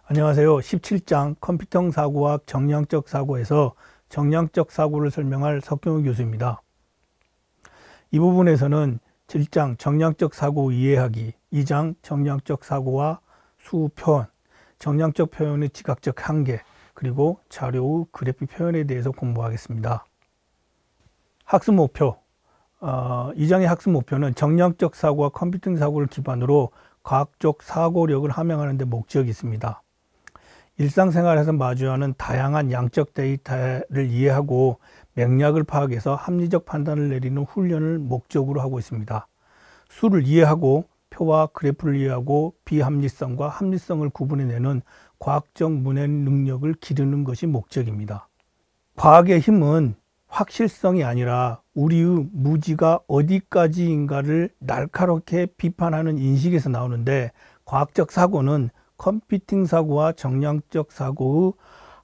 안녕하세요. 17장 컴퓨터 사고학 정량적 사고에서 정량적 사고를 설명할 석경우 교수입니다. 이 부분에서는 7장 정량적 사고 이해하기, 2장 정량적 사고와 수표현, 정량적 표현의 지각적 한계, 그리고 자료 후 그래픽 표현에 대해서 공부하겠습니다. 학습 목표, 2장의 학습 목표는 정량적 사고와 컴퓨팅 사고를 기반으로 과학적 사고력을 함양하는 데 목적이 있습니다. 일상생활에서 마주하는 다양한 양적 데이터를 이해하고 맥락을 파악해서 합리적 판단을 내리는 훈련을 목적으로 하고 있습니다. 수를 이해하고 표와 그래프를 이해하고 비합리성과 합리성을 구분해내는 과학적 문해 능력을 기르는 것이 목적입니다. 과학의 힘은 확실성이 아니라 우리의 무지가 어디까지인가를 날카롭게 비판하는 인식에서 나오는데, 과학적 사고는 컴퓨팅 사고와 정량적 사고의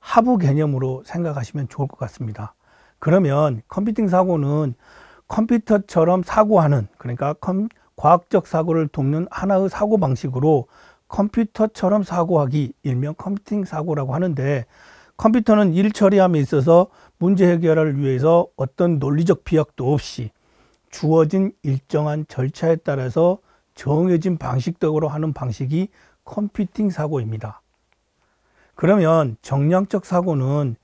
하부 개념으로 생각하시면 좋을 것 같습니다. 그러면 컴퓨팅 사고는 컴퓨터처럼 사고하는, 그러니까 과학적 사고를 돕는 하나의 사고 방식으로 컴퓨터처럼 사고하기, 일명 컴퓨팅 사고라고 하는데, 컴퓨터는 일 처리함에 있어서 문제 해결을 위해서 어떤 논리적 비약도 없이 주어진 일정한 절차에 따라서 정해진 방식대로 하는 방식이 컴퓨팅 사고입니다. 그러면 정량적 사고는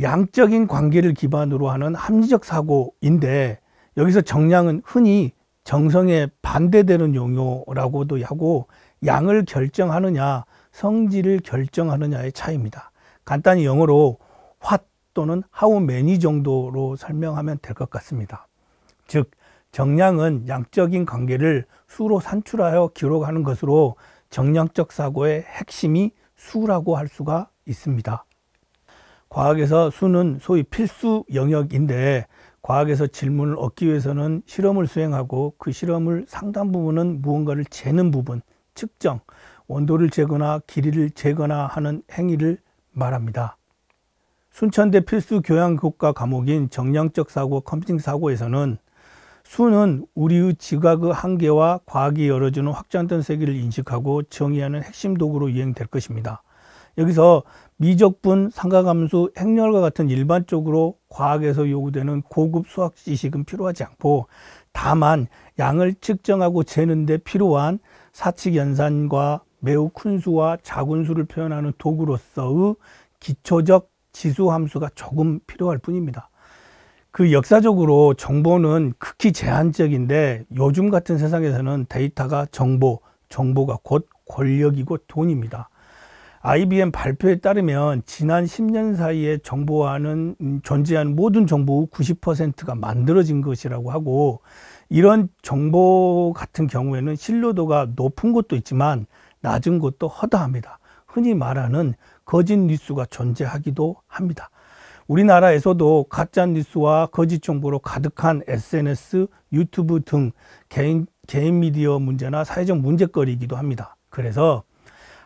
양적인 관계를 기반으로 하는 합리적 사고인데, 여기서 정량은 흔히 정성에 반대되는 용어라고도 하고, 양을 결정하느냐 성질을 결정하느냐의 차이입니다. 간단히 영어로 what 또는 how many 정도로 설명하면 될 것 같습니다. 즉, 정량은 양적인 관계를 수로 산출하여 기록하는 것으로 정량적 사고의 핵심이 수라고 할 수가 있습니다. 과학에서 수는 소위 필수 영역인데, 과학에서 질문을 얻기 위해서는 실험을 수행하고 그 실험을 상당 부분은 무언가를 재는 부분, 측정, 원도를 재거나 길이를 재거나 하는 행위를 말합니다. 순천대 필수 교양교과 과목인 정량적 사고, 컴퓨팅 사고에서는 수는 우리의 지각의 한계와 과학이 열어주는 확장된 세계를 인식하고 정의하는 핵심 도구로 이행될 것입니다. 여기서 미적분, 삼각함수, 행렬과 같은 일반적으로 과학에서 요구되는 고급 수학 지식은 필요하지 않고, 다만 양을 측정하고 재는 데 필요한 사칙 연산과 매우 큰 수와 작은 수를 표현하는 도구로서의 기초적 지수함수가 조금 필요할 뿐입니다. 그 역사적으로 정보는 극히 제한적인데, 요즘 같은 세상에서는 데이터가 정보가 곧 권력이고 돈입니다. IBM 발표에 따르면 지난 10년 사이에 존재하는 모든 정보의 90%가 만들어진 것이라고 하고, 이런 정보 같은 경우에는 신뢰도가 높은 것도 있지만 낮은 것도 허다합니다. 흔히 말하는 거짓 뉴스가 존재하기도 합니다. 우리나라에서도 가짜 뉴스와 거짓 정보로 가득한 SNS, 유튜브 등 개인 미디어 문제나 사회적 문제거리이기도 합니다. 그래서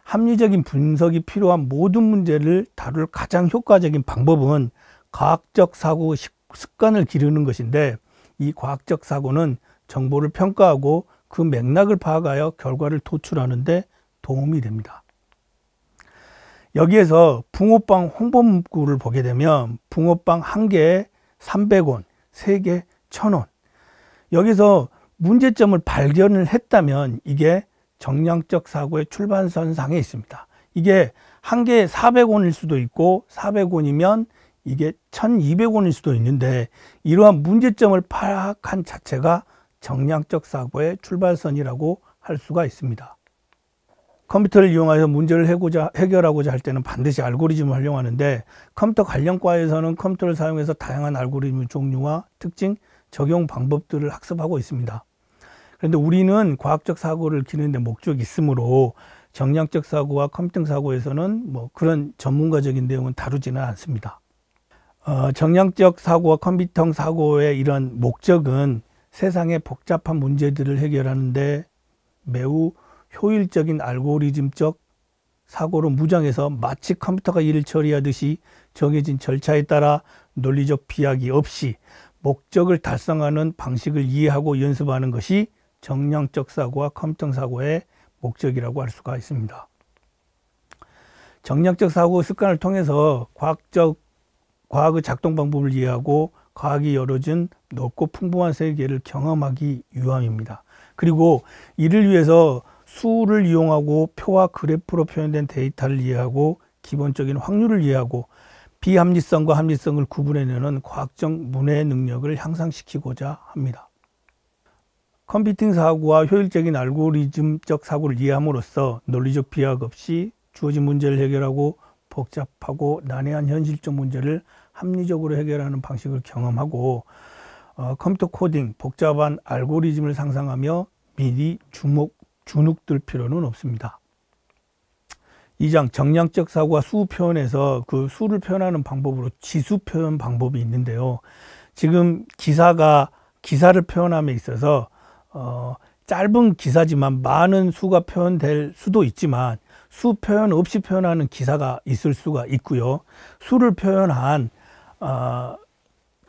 합리적인 분석이 필요한 모든 문제를 다룰 가장 효과적인 방법은 과학적 사고 습관을 기르는 것인데, 이 과학적 사고는 정보를 평가하고 그 맥락을 파악하여 결과를 도출하는 데 도움이 됩니다. 여기에서 붕어빵 홍보 문구를 보게 되면 붕어빵 한 개에 300원, 3개 1,000원. 여기서 문제점을 발견을 했다면 이게 정량적 사고의 출발선상에 있습니다. 이게 한 개에 400원일 수도 있고 400원이면 이게 1,200원일 수도 있는데, 이러한 문제점을 파악한 자체가 정량적 사고의 출발선이라고 할 수가 있습니다. 컴퓨터를 이용해서 문제를 해결하고자 할 때는 반드시 알고리즘을 활용하는데, 컴퓨터 관련 과에서는 컴퓨터를 사용해서 다양한 알고리즘의 종류와 특징, 적용 방법들을 학습하고 있습니다. 그런데 우리는 과학적 사고를 기르는 데 목적이 있으므로 정량적 사고와 컴퓨팅 사고에서는 그런 전문가적인 내용은 다루지는 않습니다. 정량적 사고와 컴퓨팅 사고의 이런 목적은 세상의 복잡한 문제들을 해결하는데 매우 효율적인 알고리즘적 사고로 무장해서 마치 컴퓨터가 일을 처리하듯이 정해진 절차에 따라 논리적 비약이 없이 목적을 달성하는 방식을 이해하고 연습하는 것이 정량적 사고와 컴퓨팅 사고의 목적이라고 할 수가 있습니다. 정량적 사고 습관을 통해서 과학의 작동 방법을 이해하고 과학이 열어준 넓고 풍부한 세계를 경험하기 위함입니다. 그리고 이를 위해서 수를 이용하고 표와 그래프로 표현된 데이터를 이해하고 기본적인 확률을 이해하고 비합리성과 합리성을 구분해내는 과학적 문해 능력을 향상시키고자 합니다. 컴퓨팅 사고와 효율적인 알고리즘적 사고를 이해함으로써 논리적 비약 없이 주어진 문제를 해결하고 복잡하고 난해한 현실적 문제를 합리적으로 해결하는 방식을 경험하고 컴퓨터 코딩, 복잡한 알고리즘을 상상하며 미리 주눅들 필요는 없습니다. 2장 정량적 사고와 수 표현에서 그 수를 표현하는 방법으로 지수 표현 방법이 있는데요. 지금 기사를 표현함에 있어서 짧은 기사지만 많은 수가 표현될 수도 있지만 수 표현 없이 표현하는 기사가 있을 수가 있고요. 수를 표현한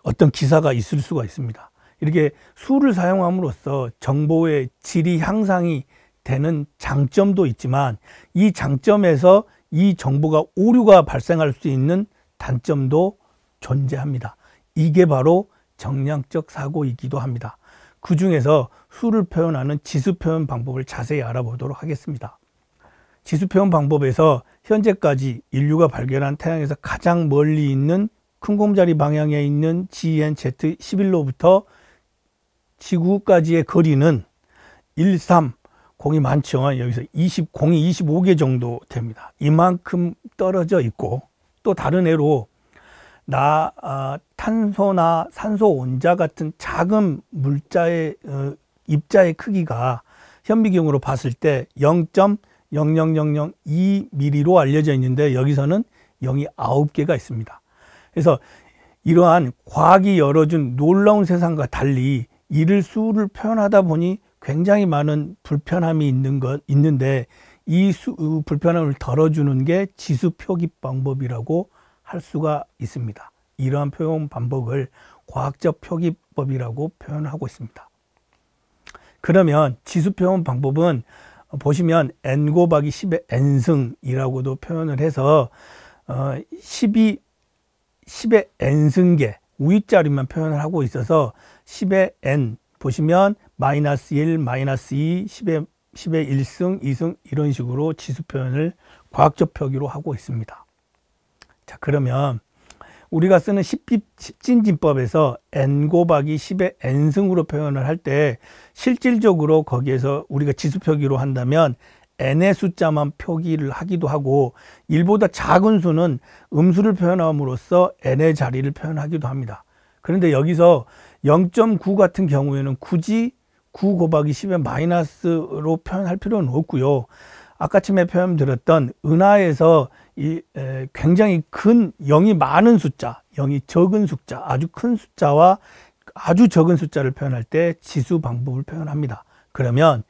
어떤 기사가 있을 수가 있습니다. 이렇게 수를 사용함으로써 정보의 질이 향상이 되는 장점도 있지만 이 장점에서 이 정보가 오류가 발생할 수 있는 단점도 존재합니다. 이게 바로 정량적 사고이기도 합니다. 그 중에서 수를 표현하는 지수 표현 방법을 자세히 알아보도록 하겠습니다. 지수 표현 방법에서 현재까지 인류가 발견한 태양에서 가장 멀리 있는 큰 곰자리 방향에 있는 GNZ11로부터 지구까지의 거리는 1, 3, 공이 많죠. 여기서 공이 25개 정도 됩니다. 이만큼 떨어져 있고 또 다른 예로 탄소나 산소 원자 같은 작은 물자의 입자의 크기가 현미경으로 봤을 때 0.00002mm로 알려져 있는데 여기서는 0이 9개가 있습니다. 그래서 이러한 과학이 열어준 놀라운 세상과 달리 이를 수를 표현하다 보니 굉장히 많은 불편함이 있는데 이 불편함을 덜어주는 게 지수 표기 방법이라고 할 수가 있습니다. 이러한 표현 방법을 과학적 표기법이라고 표현하고 있습니다. 그러면 지수 표현 방법은 보시면 n 곱하기 10의 n승이라고도 표현을 해서 10의 n승계 우위자리만 표현을 하고 있어서 10의 n 보시면 마이너스 1, 마이너스 2, 10의 1승, 2승 이런 식으로 지수 표현을 과학적 표기로 하고 있습니다. 자, 그러면 우리가 쓰는 십진진법에서 n 곱하기 10의 n승으로 표현을 할 때 실질적으로 거기에서 우리가 지수 표기로 한다면 n의 숫자만 표기를 하기도 하고 1보다 작은 수는 음수를 표현함으로써 n의 자리를 표현하기도 합니다. 그런데 여기서 0.9 같은 경우에는 굳이 9 곱하기 10의 마이너스로 표현할 필요는 없고요. 아까 처음에 표현드렸던 은하에서 굉장히 큰 0이 많은 숫자, 0이 적은 숫자, 아주 큰 숫자와 아주 적은 숫자를 표현할 때 지수 방법을 표현합니다. 그러면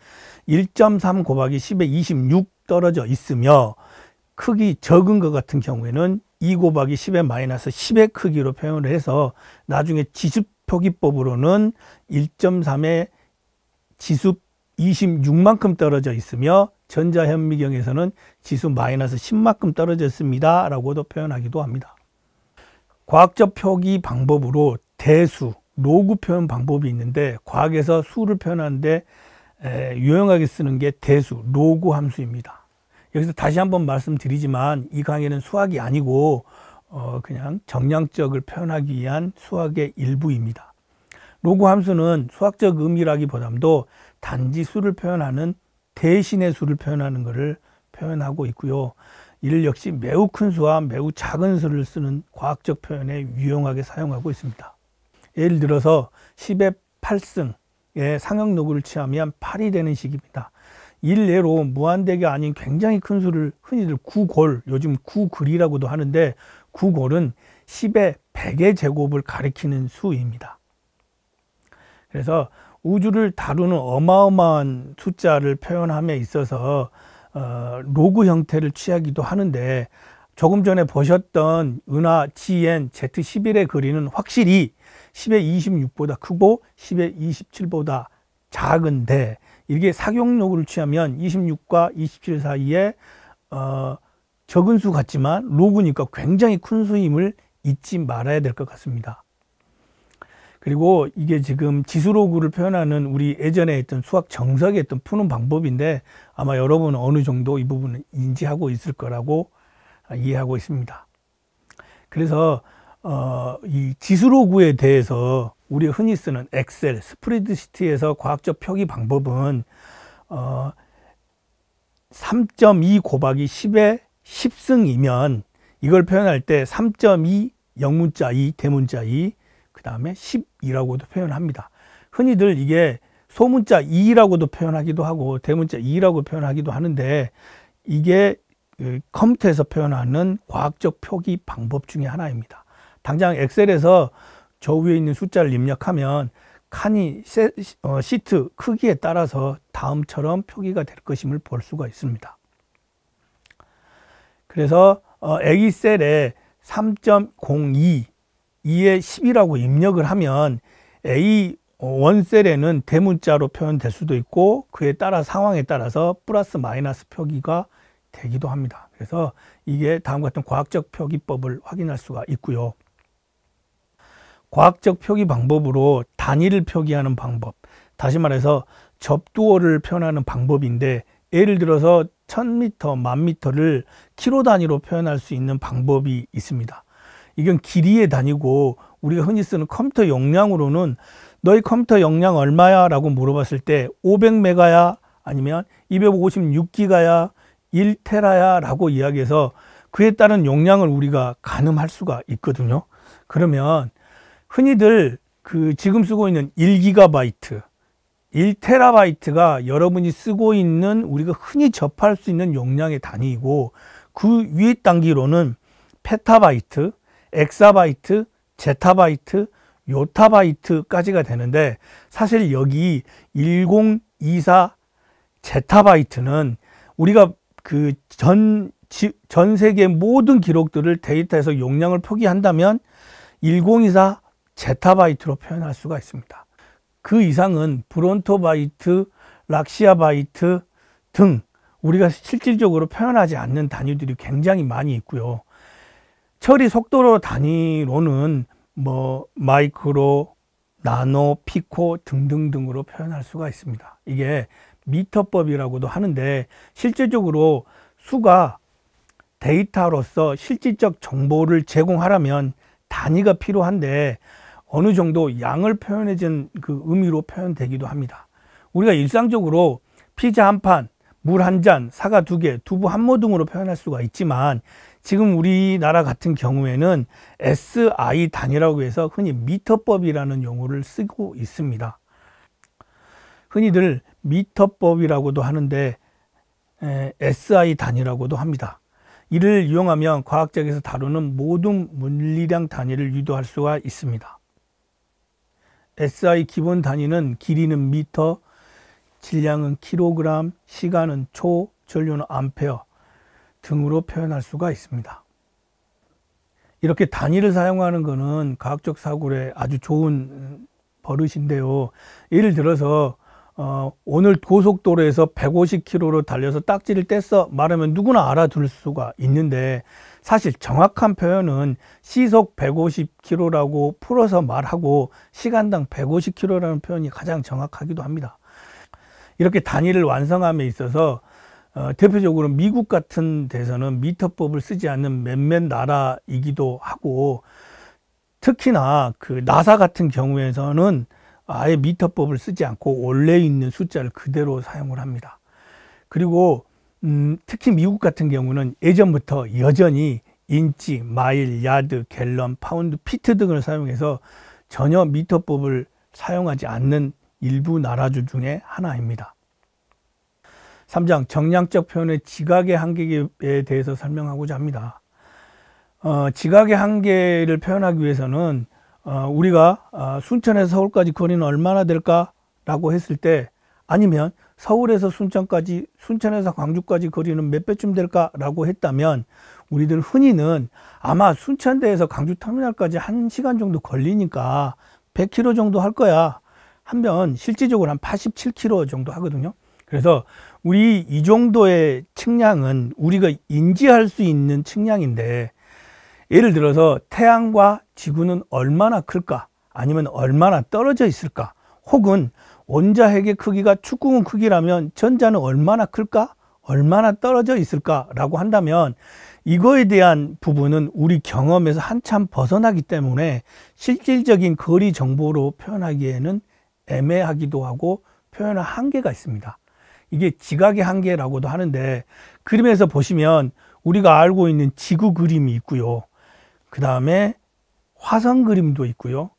1.3 곱하기 10의 26 떨어져 있으며 크기 적은 것 같은 경우에는 2 곱하기 10의 마이너스 10의 크기로 표현을 해서 나중에 지수 표기법으로는 1.3의 지수 26만큼 떨어져 있으며 전자현미경에서는 지수 마이너스 10만큼 떨어졌습니다 라고도 표현하기도 합니다. 과학적 표기 방법으로 대수, 로그 표현 방법이 있는데 과학에서 수를 표현하는데 유용하게 쓰는 게 대수, 로그 함수입니다. 여기서 다시 한번 말씀드리지만 이 강의는 수학이 아니고 그냥 정량적을 표현하기 위한 수학의 일부입니다. 로그 함수는 수학적 의미라기보다도 단지 수를 표현하는 대신의 수를 표현하는 것을 표현하고 있고요. 이를 역시 매우 큰 수와 매우 작은 수를 쓰는 과학적 표현에 유용하게 사용하고 있습니다. 예를 들어서 10의 8승의 상형 로그를 취하면 8이 되는 식입니다. 일례로 무한대가 아닌 굉장히 큰 수를 흔히들 9골, 요즘 9글이라고도 하는데 9골은 10의 100의 제곱을 가리키는 수입니다. 그래서 우주를 다루는 어마어마한 숫자를 표현함에 있어서 로그 형태를 취하기도 하는데 조금 전에 보셨던 은하 GN Z11의 거리는 확실히 10의 26보다 크고 10의 27보다 작은데 이게 사격 로그를 취하면 26과 27 사이에 적은 수 같지만 로그니까 굉장히 큰 수임을 잊지 말아야 될 것 같습니다. 그리고 이게 지금 지수로그를 표현하는 우리 예전에 했던 수학 정석에 했던 푸는 방법인데 아마 여러분은 어느 정도 이 부분을 인지하고 있을 거라고 이해하고 있습니다. 그래서 이 지수로그에 대해서 우리가 흔히 쓰는 엑셀, 스프레드시트에서 과학적 표기 방법은 3.2 곱하기 10의 10승이면 이걸 표현할 때 3.2 영문자 2, 대문자 2, 그 다음에 10이라고도 표현합니다. 흔히들 이게 소문자 2라고도 표현하기도 하고 대문자 2라고 표현하기도 하는데 이게 컴퓨터에서 표현하는 과학적 표기 방법 중에 하나입니다. 당장 엑셀에서 저 위에 있는 숫자를 입력하면 칸이 시트 크기에 따라서 다음처럼 표기가 될 것임을 볼 수가 있습니다. 그래서 A 셀에 3.02 2에 10이라고 입력을 하면 A1 셀에는 대문자로 표현될 수도 있고 그에 따라 상황에 따라서 플러스 마이너스 표기가 되기도 합니다. 그래서 이게 다음과 같은 과학적 표기법을 확인할 수가 있고요. 과학적 표기 방법으로 단위를 표기하는 방법, 다시 말해서 접두어를 표현하는 방법인데 예를 들어서 1000m, 10,000m를 킬로 단위로 표현할 수 있는 방법이 있습니다. 이건 길이의 단위고 우리가 흔히 쓰는 컴퓨터 용량으로는 너희 컴퓨터 용량 얼마야? 라고 물어봤을 때 500메가야? 아니면 256기가야? 1테라야? 라고 이야기해서 그에 따른 용량을 우리가 가늠할 수가 있거든요. 그러면 흔히들 지금 쓰고 있는 1기가바이트, 1테라바이트가 여러분이 쓰고 있는 우리가 흔히 접할 수 있는 용량의 단위이고 그 위에 단기로는 페타바이트, 엑사바이트, 제타바이트, 요타바이트까지가 되는데 사실 여기 1024 제타바이트는 우리가 전 세계 모든 기록들을 데이터에서 용량을 표기한다면 1024 제타바이트로 표현할 수가 있습니다. 그 이상은 브론토바이트, 락시아바이트 등 우리가 실질적으로 표현하지 않는 단위들이 굉장히 많이 있고요. 처리 속도로 단위로는 마이크로, 나노, 피코 등등등으로 표현할 수가 있습니다. 이게 미터법이라고도 하는데 실질적으로 수가 데이터로서 실질적 정보를 제공하려면 단위가 필요한데 어느 정도 양을 표현해준 그 의미로 표현되기도 합니다. 우리가 일상적으로 피자 한 판, 물 한 잔, 사과 2개, 두부 한 모 등으로 표현할 수가 있지만 지금 우리나라 같은 경우에는 SI 단위라고 해서 흔히 미터법이라는 용어를 쓰고 있습니다. 흔히들 미터법이라고도 하는데 SI 단위라고도 합니다. 이를 이용하면 과학적에서 다루는 모든 물리량 단위를 유도할 수가 있습니다. SI 기본 단위는 길이는 미터, 질량은 킬로그램, 시간은 초, 전류는 암페어 등으로 표현할 수가 있습니다. 이렇게 단위를 사용하는 것은 과학적 사고에 아주 좋은 버릇인데요. 예를 들어서 오늘 고속도로에서 150km로 달려서 딱지를 뗐어 말하면 누구나 알아둘 수가 있는데 사실 정확한 표현은 시속 150km라고 풀어서 말하고 시간당 150km라는 표현이 가장 정확하기도 합니다. 이렇게 단위를 완성함에 있어서 대표적으로 미국 같은 데서는 미터법을 쓰지 않는 몇몇 나라이기도 하고 특히나 나사 같은 경우에서는 아예 미터법을 쓰지 않고 원래 있는 숫자를 그대로 사용을 합니다. 그리고 특히 미국 같은 경우는 예전부터 여전히 인치, 마일, 야드, 갤런, 파운드, 피트 등을 사용해서 전혀 미터법을 사용하지 않는 일부 나라들 중에 하나입니다. 3장 정량적 표현의 지각의 한계에 대해서 설명하고자 합니다. 지각의 한계를 표현하기 위해서는 우리가 순천에서 서울까지 거리는 얼마나 될까? 라고 했을 때 아니면 서울에서 순천까지, 순천에서 광주까지 거리는 몇 배쯤 될까? 라고 했다면 우리들 흔히는 아마 순천대에서 광주터미널까지 1시간 정도 걸리니까 100km 정도 할 거야 하면 실질적으로 한 87km 정도 하거든요. 그래서 우리 이 정도의 측량은 우리가 인지할 수 있는 측량인데, 예를 들어서 태양과 지구는 얼마나 클까? 아니면 얼마나 떨어져 있을까? 혹은 원자 핵의 크기가 축구공 크기라면 전자는 얼마나 클까? 얼마나 떨어져 있을까? 라고 한다면 이거에 대한 부분은 우리 경험에서 한참 벗어나기 때문에 실질적인 거리 정보로 표현하기에는 애매하기도 하고 표현의 한계가 있습니다. 이게 지각의 한계라고도 하는데, 그림에서 보시면 우리가 알고 있는 지구 그림이 있고요. 그 다음에 화성 그림도 있고요.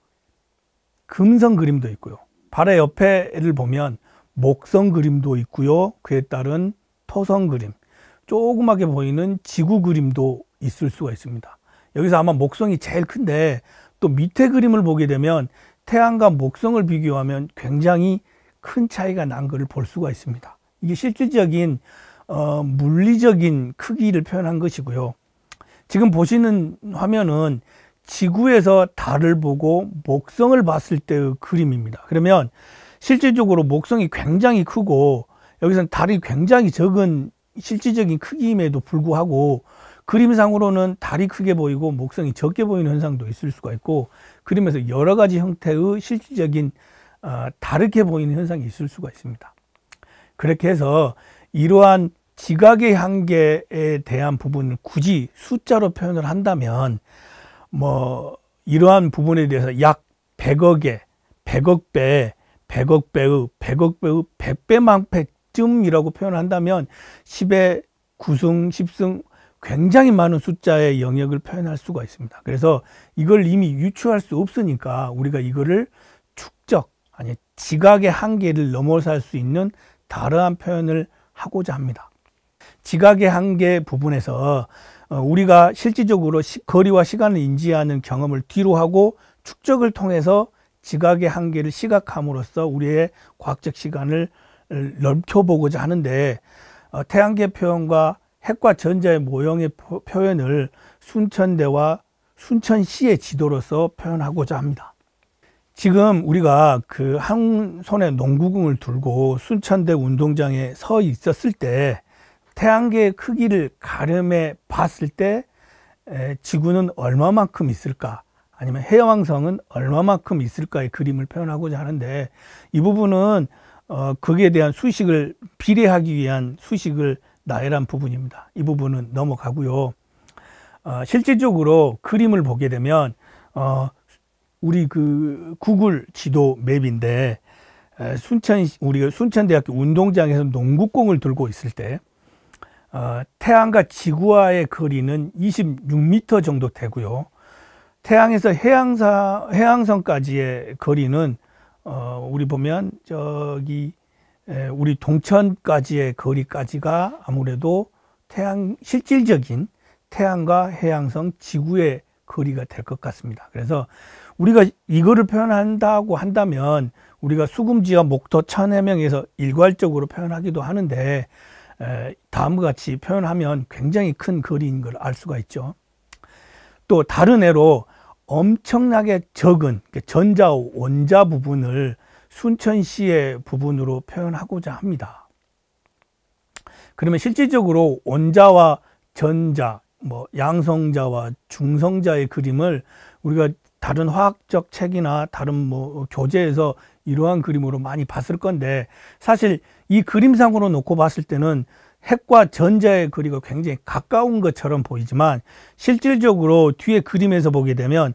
금성 그림도 있고요. 바로 옆에를 보면 목성 그림도 있고요. 그에 따른 토성 그림, 조그맣게 보이는 지구 그림도 있을 수가 있습니다. 여기서 아마 목성이 제일 큰데, 또 밑에 그림을 보게 되면 태양과 목성을 비교하면 굉장히 큰 차이가 난 것을 볼 수가 있습니다. 이게 실질적인 물리적인 크기를 표현한 것이고요. 지금 보시는 화면은 지구에서 달을 보고 목성을 봤을 때의 그림입니다. 그러면 실질적으로 목성이 굉장히 크고 여기서는 달이 굉장히 적은 실질적인 크기임에도 불구하고 그림상으로는 달이 크게 보이고 목성이 적게 보이는 현상도 있을 수가 있고, 그림에서 여러 가지 형태의 실질적인 다르게 보이는 현상이 있을 수가 있습니다. 그렇게 해서 이러한 지각의 한계에 대한 부분을 굳이 숫자로 표현을 한다면 이러한 부분에 대해서 약 100억의 100억 배, 100억 배의 100억 배의 100배만 배쯤이라고 표현한다면 10의 9승, 10승 굉장히 많은 숫자의 영역을 표현할 수가 있습니다. 그래서 이걸 이미 유추할 수 없으니까 우리가 이거를 축적, 아니 지각의 한계를 넘어설 수 있는 다르한 표현을 하고자 합니다. 지각의 한계 부분에서 우리가 실질적으로 거리와 시간을 인지하는 경험을 뒤로 하고 축적을 통해서 지각의 한계를 시각함으로써 우리의 과학적 시간을 넓혀보고자 하는데, 태양계 표현과 핵과 전자의 모형의 표현을 순천대와 순천시의 지도로서 표현하고자 합니다. 지금 우리가 그 한 손에 농구공을 들고 순천대 운동장에 서 있었을 때 태양계의 크기를 가늠해 봤을 때 지구는 얼마만큼 있을까, 아니면 해왕성은 얼마만큼 있을까의 그림을 표현하고자 하는데, 이 부분은 거기에 대한 수식을 비례하기 위한 수식을 나열한 부분입니다. 이 부분은 넘어가고요. 실질적으로 그림을 보게 되면 우리 그 구글 지도 맵인데, 우리가 순천대학교 운동장에서 농구공을 들고 있을 때 태양과 지구와의 거리는 26m 정도 되고요. 태양에서 해왕성까지의 거리는 우리 보면 저기 우리 동천까지의 거리까지가 아무래도 실질적인 태양과 해왕성, 지구의 거리가 될 것 같습니다. 그래서 우리가 이거를 표현한다고 한다면 우리가 수금지와 목토 천해명에서 일괄적으로 표현하기도 하는데, 다음과 같이 표현하면 굉장히 큰 거리인 걸 알 수가 있죠. 또 다른 애로 엄청나게 적은 전자, 원자 부분을 순천시의 부분으로 표현하고자 합니다. 그러면 실질적으로 원자와 전자, 양성자와 중성자의 그림을 우리가 다른 화학적 책이나 다른 교재에서 이러한 그림으로 많이 봤을 건데, 사실 이 그림상으로 놓고 봤을 때는 핵과 전자의 거리가 굉장히 가까운 것처럼 보이지만, 실질적으로 뒤에 그림에서 보게 되면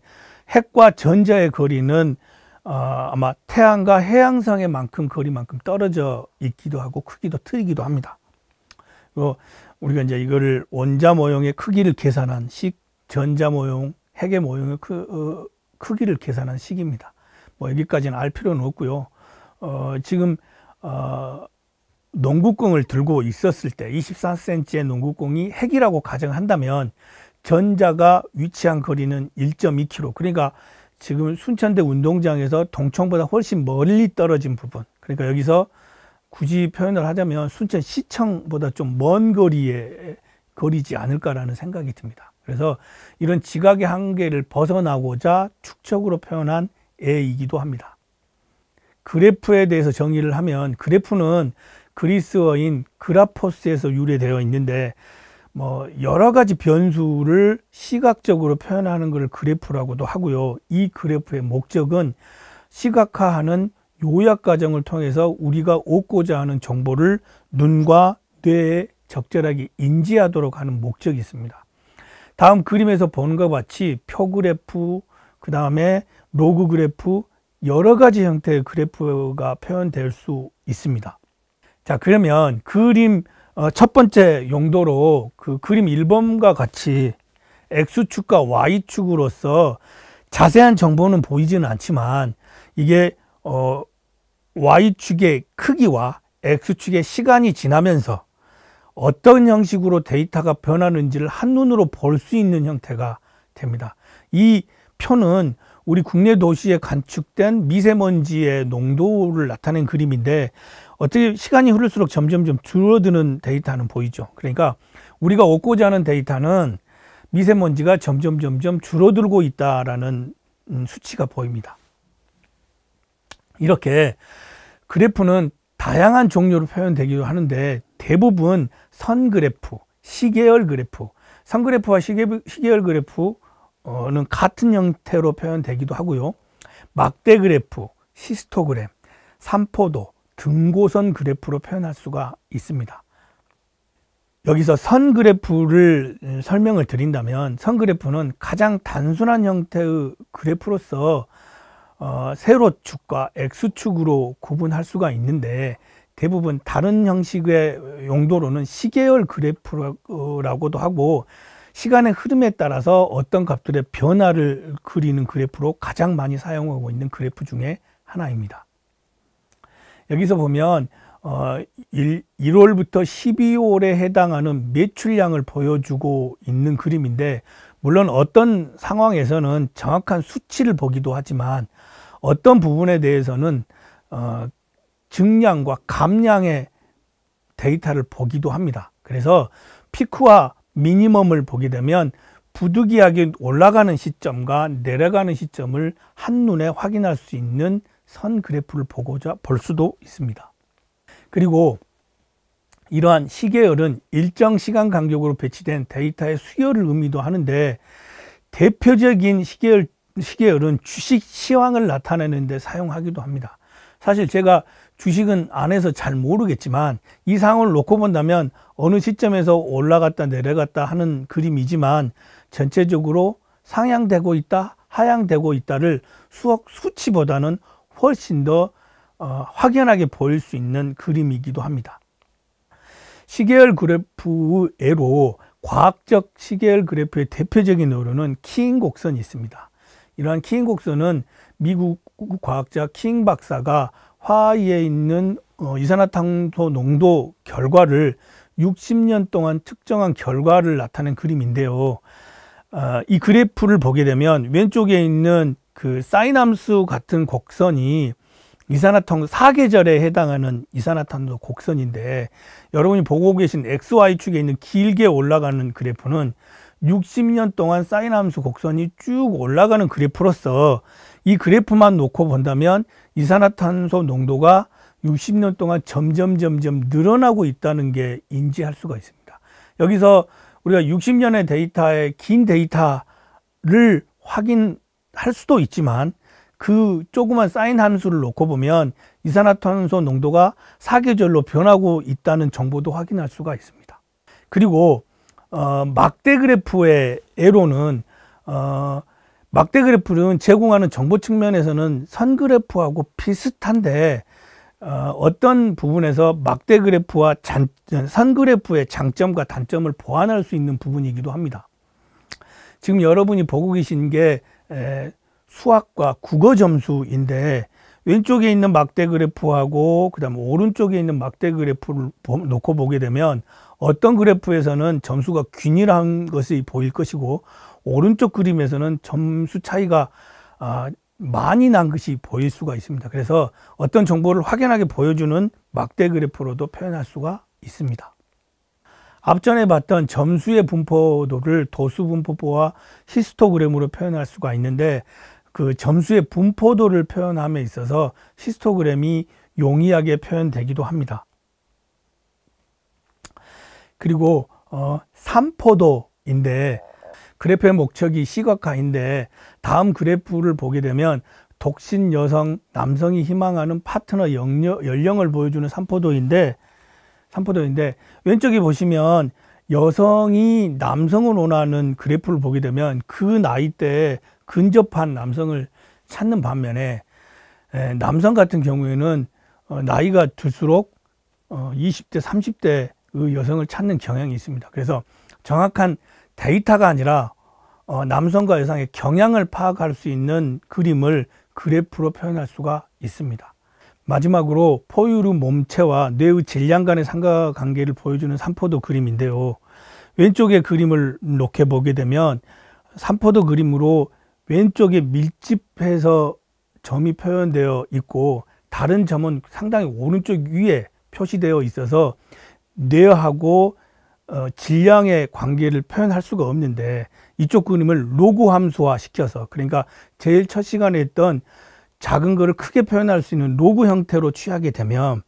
핵과 전자의 거리는 아마 태양과 해왕성의 거리만큼 떨어져 있기도 하고 크기도 틀리기도 합니다. 우리가 이제 이거를 원자 모형의 크기를 계산한 식, 전자 모형, 핵의 모형의 크기를 계산한 식입니다. 여기까지는 알 필요는 없고요. 지금 농구공을 들고 있었을 때 24cm의 농구공이 핵이라고 가정한다면 전자가 위치한 거리는 1.2km, 그러니까 지금 순천대 운동장에서 동청보다 훨씬 멀리 떨어진 부분, 그러니까 여기서 굳이 표현을 하자면 순천시청보다 좀 먼 거리지 않을까라는 생각이 듭니다. 그래서 이런 지각의 한계를 벗어나고자 축적으로 표현한 애이기도 합니다. 그래프에 대해서 정의를 하면, 그래프는 그리스어인 그라포스에서 유래되어 있는데 여러 가지 변수를 시각적으로 표현하는 것을 그래프라고도 하고요. 이 그래프의 목적은 시각화하는 요약 과정을 통해서 우리가 얻고자 하는 정보를 눈과 뇌에 적절하게 인지하도록 하는 목적이 있습니다. 다음 그림에서 보는 것과 같이 표 그래프, 그 다음에 로그 그래프, 여러 가지 형태의 그래프가 표현될 수 있습니다. 자, 그러면 그림 첫 번째 용도로 그 그림 1번과 같이 X축과 Y축으로서 자세한 정보는 보이지는 않지만 이게 Y축의 크기와 X축의 시간이 지나면서 어떤 형식으로 데이터가 변하는지를 한눈으로 볼 수 있는 형태가 됩니다. 이 표는 우리 국내 도시에 관측된 미세먼지의 농도를 나타낸 그림인데 어떻게 시간이 흐를수록 점점 줄어드는 데이터는 보이죠. 그러니까 우리가 얻고자 하는 데이터는 미세먼지가 점점 줄어들고 있다라는 수치가 보입니다. 이렇게 그래프는 다양한 종류로 표현되기도 하는데 대부분 선 그래프, 시계열 그래프, 선 그래프와 시계열 그래프는 같은 형태로 표현되기도 하고요. 막대 그래프, 히스토그램, 삼포도, 등고선 그래프로 표현할 수가 있습니다. 여기서 선 그래프를 설명을 드린다면 선 그래프는 가장 단순한 형태의 그래프로서 세로축과 X축으로 구분할 수가 있는데 대부분 다른 형식의 용도로는 시계열 그래프라고도 하고 시간의 흐름에 따라서 어떤 값들의 변화를 그리는 그래프로 가장 많이 사용하고 있는 그래프 중에 하나입니다. 여기서 보면 1월부터 12월에 해당하는 매출량을 보여주고 있는 그림인데 물론 어떤 상황에서는 정확한 수치를 보기도 하지만 어떤 부분에 대해서는 증량과 감량의 데이터를 보기도 합니다. 그래서 피크와 미니멈을 보게 되면 부득이하게 올라가는 시점과 내려가는 시점을 한눈에 확인할 수 있는 선 그래프를 볼 수도 있습니다. 그리고 이러한 시계열은 일정 시간 간격으로 배치된 데이터의 수요를 의미도 하는데 대표적인 시계열은 주식 시황을 나타내는 데 사용하기도 합니다. 사실 제가 주식은 안 해서 잘 모르겠지만 이 상황을 놓고 본다면 어느 시점에서 올라갔다 내려갔다 하는 그림이지만 전체적으로 상향되고 있다, 하향되고 있다를 수치보다는 훨씬 더 확연하게 보일 수 있는 그림이기도 합니다. 시계열 그래프의 예로 과학적 시계열 그래프의 대표적인 예로는 킹 곡선이 있습니다. 이러한 킹 곡선은 미국 과학자 킹 박사가 화하에 있는 이산화탄소 농도 결과를 60년 동안 측정한 결과를 나타낸 그림인데요. 이 그래프를 보게 되면 왼쪽에 있는 그 사인함수 같은 곡선이 이산화탄소 사계절에 해당하는 이산화탄소 곡선인데 여러분이 보고 계신 XY축에 있는 길게 올라가는 그래프는 60년 동안 사인함수 곡선이 쭉 올라가는 그래프로서 이 그래프만 놓고 본다면 이산화탄소 농도가 60년 동안 점점 늘어나고 있다는 게 인지할 수가 있습니다. 여기서 우리가 60년의 데이터의 긴 데이터를 확인할 수도 있지만 그 조그만 사인 함수를 놓고 보면 이산화탄소 농도가 사계절로 변하고 있다는 정보도 확인할 수가 있습니다. 그리고 막대 그래프의 예로는 막대 그래프는 제공하는 정보 측면에서는 선 그래프하고 비슷한데 어떤 부분에서 막대 그래프와 선 그래프의 장점과 단점을 보완할 수 있는 부분이기도 합니다. 지금 여러분이 보고 계신 게 수학과 국어 점수인데 왼쪽에 있는 막대 그래프하고 그다음에 오른쪽에 있는 막대 그래프를 놓고 보게 되면 어떤 그래프에서는 점수가 균일한 것이 보일 것이고 오른쪽 그림에서는 점수 차이가 많이 난 것이 보일 수가 있습니다. 그래서 어떤 정보를 확연하게 보여주는 막대 그래프로도 표현할 수가 있습니다. 앞전에 봤던 점수의 분포도를 도수 분포도와 히스토그램으로 표현할 수가 있는데 그 점수의 분포도를 표현함에 있어서 히스토그램이 용이하게 표현되기도 합니다. 그리고 삼포도인데 그래프의 목적이 시각화인데 다음 그래프를 보게 되면 독신 여성, 남성이 희망하는 파트너 연령을 보여주는 삼포도인데 왼쪽에 보시면 여성이 남성을 원하는 그래프를 보게 되면 그 나이대에 근접한 남성을 찾는 반면에 남성 같은 경우에는 나이가 들수록 20대, 30대 의 여성을 찾는 경향이 있습니다. 그래서 정확한 데이터가 아니라 남성과 여성의 경향을 파악할 수 있는 그림을 그래프로 표현할 수가 있습니다. 마지막으로 포유류 몸체와 뇌의 질량 간의 상관관계를 보여주는 삼포도 그림인데요. 왼쪽에 그림을 놓게 보게 되면 삼포도 그림으로 왼쪽에 밀집해서 점이 표현되어 있고 다른 점은 상당히 오른쪽 위에 표시되어 있어서 뇌하고 질량의 관계를 표현할 수가 없는데 이쪽 그림을 로그 함수화 시켜서, 그러니까 제일 첫 시간에 했던 작은 거를 크게 표현할 수 있는 로그 형태로 취하게 되면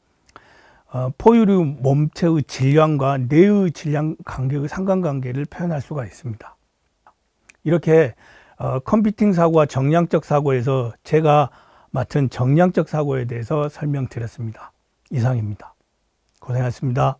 포유류 몸체의 질량과 뇌의 질량 관계의 상관관계를 표현할 수가 있습니다. 이렇게 컴퓨팅 사고와 정량적 사고에서 제가 맡은 정량적 사고에 대해서 설명드렸습니다. 이상입니다. 고생하셨습니다.